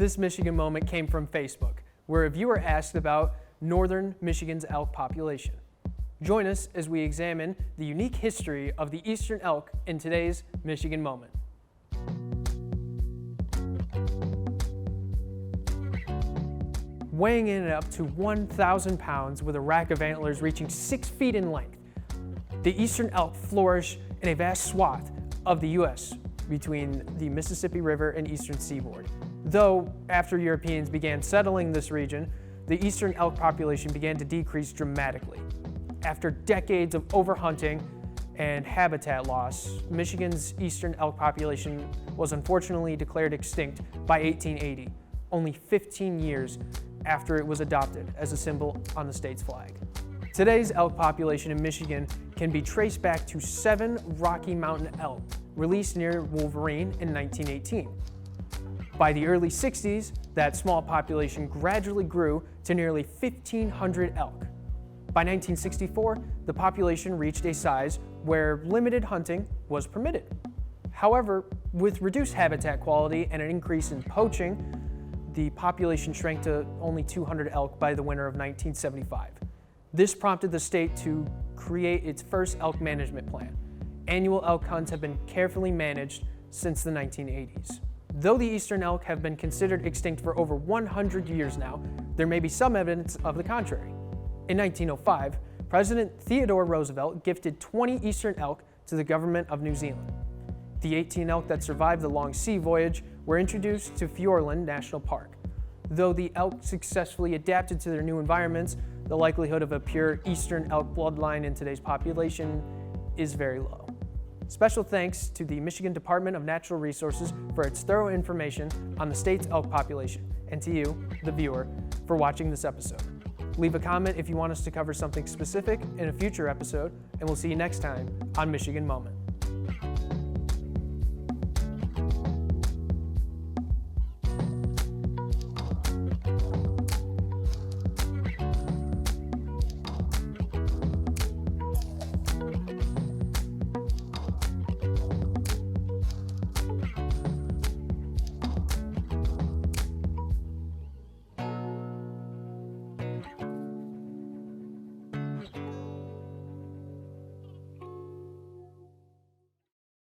This Michigan moment came from Facebook, where a viewer asked about northern Michigan's elk population. Join us as we examine the unique history of the eastern elk in today's Michigan moment. Weighing in at up to 1,000 pounds with a rack of antlers reaching 6 feet in length, the eastern elk flourish in a vast swath of the U.S. between the Mississippi River and eastern seaboard. Though, after Europeans began settling this region, the eastern elk population began to decrease dramatically. After decades of overhunting and habitat loss, Michigan's eastern elk population was unfortunately declared extinct by 1880, only 15 years after it was adopted as a symbol on the state's flag. Today's elk population in Michigan can be traced back to 7 Rocky Mountain elk released near Wolverine in 1918. By the early 60s, that small population gradually grew to nearly 1,500 elk. By 1964, the population reached a size where limited hunting was permitted. However, with reduced habitat quality and an increase in poaching, the population shrank to only 200 elk by the winter of 1975. This prompted the state to create its first elk management plan. Annual elk hunts have been carefully managed since the 1980s. Though the eastern elk have been considered extinct for over 100 years now, there may be some evidence of the contrary. In 1905, President Theodore Roosevelt gifted 20 eastern elk to the government of New Zealand. The 18 elk that survived the long sea voyage were introduced to Fiordland National Park. Though the elk successfully adapted to their new environments, the likelihood of a pure eastern elk bloodline in today's population is very low. Special thanks to the Michigan Department of Natural Resources for its thorough information on the state's elk population, and to you, the viewer, for watching this episode. Leave a comment if you want us to cover something specific in a future episode, and we'll see you next time on Michigan Moment.